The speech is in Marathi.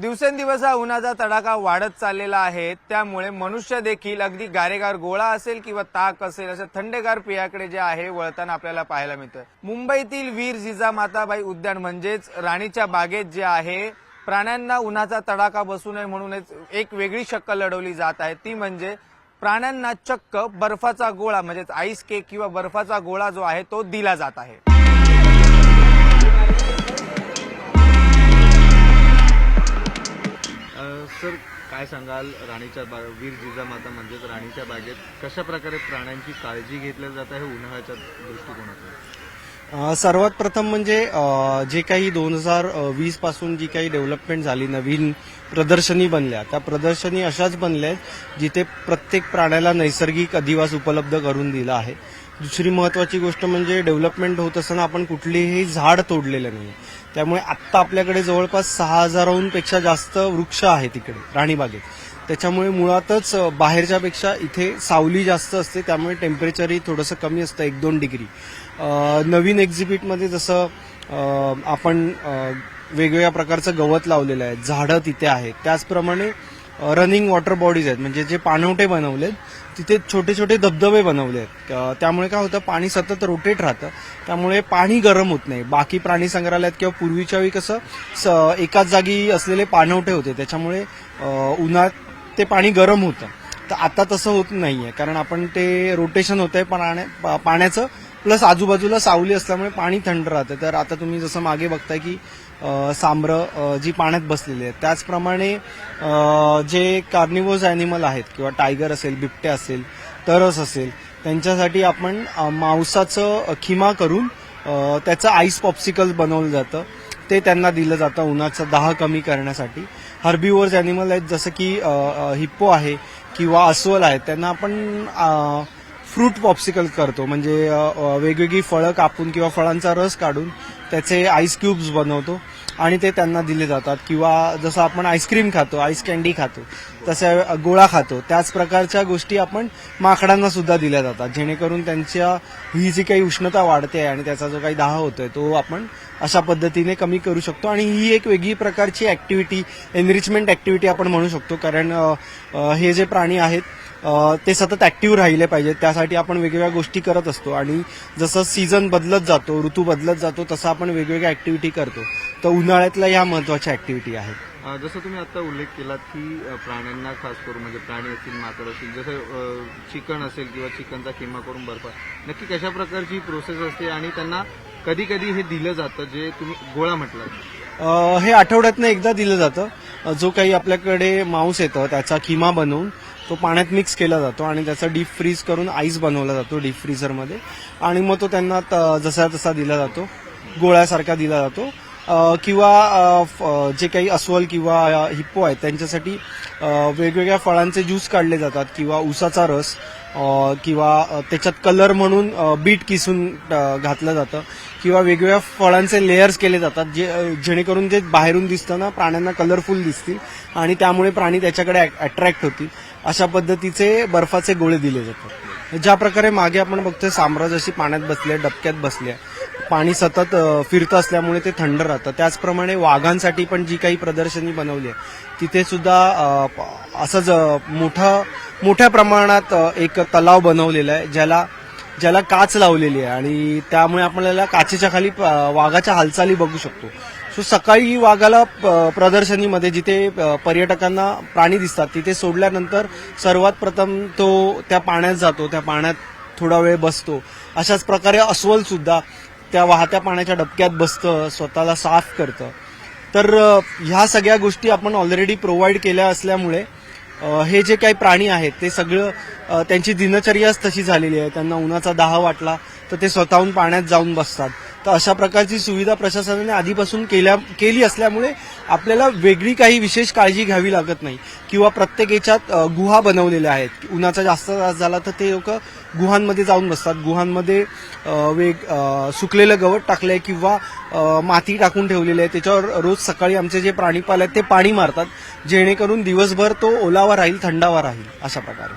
दिवसेंदिवस हा उन्हाचा तडाखा वाढत चाललेला आहे। त्यामुळे मनुष्य देखील अगदी गारेगार गोळा असेल किंवा ताक असेल अशा थंडेगार पेयाकडे जे आहे वळताना आपल्याला पाहायला मिळतं। मुंबईतील वीर जिजामाताबाई उद्यान म्हणजेच राणीच्या बागेत जे आहे प्राण्यांना उन्हाचा तडाखा बसू नये म्हणून एक वेगळी शक्कल लढवली जात आहे। ती म्हणजे प्राण्यांना चक्क बर्फाचा गोळा म्हणजेच आईस केक किंवा बर्फाचा गोळा जो आहे तो दिला जात आहे। सर काय सांगाल राणीच्या वीर जिजामाता म्हणजेच राणीच्या बागेत कशा प्रकारे प्राण्यांची काळजी घेतली जात आहे उन्हाळ्याच्या दृष्टिकोनातून? सर्वात प्रथम म्हणजे जे काही 2020 पासून जी काही डेव्हलपमेंट झाली, नवीन प्रदर्शनी बनल्या, त्या प्रदर्शनी अशाच बनल्या जिथे प्रत्येक प्राण्याला नैसर्गिक अधिवास उपलब्ध करून दिला आहे। दुसरी महत्वाची गोष्ट म्हणजे डेव्हलपमेंट होत असताना आपण कुठलीही झाड तोडलेलं नाही। त्यामुळे आत्ता आपल्याकडे जवळपास 6000हून पेक्षा जास्त वृक्ष आहेत इकडे राणीबागेत। त्याच्यामुळे मुळातच बाहेरच्यापेक्षा इथे सावली जास्त असते, त्यामुळे टेम्परेचरही थोडंसं कमी असतं, 1-2 डिग्री। नवीन एक्झिबिटमध्ये जसं आपण वेगवेगळ्या प्रकारचं गवत लावलेलं आहे, झाडं तिथे आहेत, त्याचप्रमाणे रनिंग वॉटर बॉडीज आहेत, म्हणजे जे पाणवठे बनवलेत तिथे छोटे छोटे धबधबे बनवले आहेत। त्यामुळे काय होतं, पाणी सतत रोटेट राहतं, त्यामुळे पाणी गरम होत नाही। बाकी प्राणी संग्रहालयात किंवा पूर्वीच्या वेळी कसं एकाच जागी असलेले पाणवठे होते, त्याच्यामुळे उन्हात ते पाणी गरम होतं। तर आता तसं होत नाहीये, कारण आपण ते रोटेशन होतंय पाण्याचं, प्लस आजूबाजूला सावली असल्यामुळे पाणी थंड राहतं। तर आता तुम्ही जसं मागे बघताय की सांबरं जी पाण्यात बसलेली आहेत, त्याचप्रमाणे जे कार्निवोर्स अॅनिमल आहेत किंवा टायगर असेल, बिबटे असेल, तरस असेल, त्यांच्यासाठी आपण मांसाचं खिमा करून त्याचं आईस पॉप्सिकल बनवलं जातं, ते त्यांना दिलं जातं उन्हाचा दाह कमी करण्यासाठी। हर्बिवोर्स अॅनिमल आहेत जसं की हिप्पो आहे किंवा अस्वल आहेत, त्यांना आपण फ्रूट पॉप्सिकल करतो, म्हणजे वेगवेगळी फळं कापून किंवा फळांचा रस काढून त्याचे आईस क्यूब्स बनवतो आणि ते त्यांना दिले जातात। किंवा जसं आपण आईस्क्रीम खातो, आईस कॅन्डी खातो, तसं गोळा खातो, त्याच प्रकारच्या गोष्टी आपण माकडांना सुद्धा दिल्या जातात, जेणेकरून त्यांच्या ही जी काही उष्णता वाढते आणि त्याचा जो काही दाह होतोय तो आपण अशा पद्धतीने कमी करू शकतो। आणि ही एक वेगळी प्रकारची ऍक्टिव्हिटी, एनरिचमेंट ऍक्टिव्हिटी आपण म्हणू शकतो, कारण हे जे प्राणी आहेत ते सतत ऍक्टिव्ह राहिले पाहिजेत, त्यासाठी आपण वेगवेगळ्या गोष्टी करत असतो। आणि जसं सीझन बदलत जातो, ऋतू बदलत जातो, तसं आपण वेगवेगळ्या ऍक्टिव्हिटी करतो। तर उन्हाळ्यातल्या ह्या महत्वाच्या ऍक्टिव्हिटी आहेत। जसं तुम्ही आता उल्लेख केलात की प्राण्यांना खास करून म्हणजे प्राणी असतील, माकड असतील, जसं चिकन असेल किंवा चिकनचा किमा करून बर्फ, नक्की कशा प्रकारची प्रोसेस असते आणि त्यांना कधी कधी हे दिलं जातं जे तुम्ही गोळा म्हटलं? हे आठवड्यातनं एकदा दिलं जातं। जो काही आपल्याकडे मांस येतं त्याचा खिमा बनवून तो पाण्यात मिक्स केला जातो आणि त्याचा डीप फ्रीज करून आईस बनवला जातो डीप फ्रीझरमध्ये, आणि मग तो त्यांना जसा तसा दिला जातो, गोळ्यासारखा दिला जातो। किंवा जे काही अस्वल किंवा हिप्पो आहेत त्यांच्यासाठी वेगवेगळ्या फळांचे ज्यूस काढले जातात, किंवा उसाचा रस, किंवा त्याच्यात कलर म्हणून बीट किसून घातलं जातं, किंवा वेगवेगळ्या फळांचे लेयर्स केले जातात जेणेकरून जे बाहेरून दिसताना प्राण्यांना कलरफुल दिसतील आणि त्यामुळे प्राणी त्याच्याकडे अट्रॅक्ट होतील। अशा पद्धतीचे बर्फाचे गोळे दिले जातात। ज्या प्रकारे मागे आपण बघतोय सांबरं जशी पाण्यात बसले, डबक्यात बसले, पाणी सतत फिरतं असल्यामुळे ते थंड राहतं, त्याचप्रमाणे वाघांसाठी पण जी काही प्रदर्शनी बनवली आहे तिथे सुद्धा असंच मोठ्या प्रमाणात एक तलाव बनवलेला आहे ज्याला काच लावलेली आहे, आणि त्यामुळे आपल्याला काचेच्या खाली वाघाच्या हालचाली बघू शकतो। सो सकाळी वाघाला प्रदर्शनीमध्ये जिथे पर्यटकांना प्राणी दिसतात तिथे सोडल्यानंतर सर्वात प्रथम तो त्या पाण्यात जातो, त्या पाण्यात थोडा वेळ बसतो। अशाच प्रकारे अस्वल सुद्धा त्या वाहत्या पाण्याच्या डबक्यात बसतं, स्वतःला साफ करतं। तर ह्या सगळ्या गोष्टी आपण ऑलरेडी प्रोव्हाइड केल्या असल्यामुळे हे जे काही प्राणी आहेत ते सगळं त्यांची दिनचर्याच तशी झालेली आहे. त्यांना उन्हाचा दाह वाटला तर ते स्वतःहून पाण्यात जाऊन बसतात. तर अशा प्रकारची सुविधा प्रशासनाने आधीपासून केली असल्यामुळे आपल्याला वेगळी काही विशेष काळजी घ्यावी लागत नाही किंवा प्रत्येक याच्यात गुहा बनवलेल्या आहेत. उन्हाचा जास्त त्रास झाला तर ते लोक गुहांमध्ये जाऊन बसतात. गुहांमध्ये सुकलेलं गवत टाकलंय किंवा माती टाकून ठेवलेली आहे. त्याच्यावर रोज सकाळी आमचे जे प्राणीपाल आहेत ते पाणी मारतात जेणेकरून दिवसभर तो ओलावा राहील, थंडावा राहील अशा प्रकारे.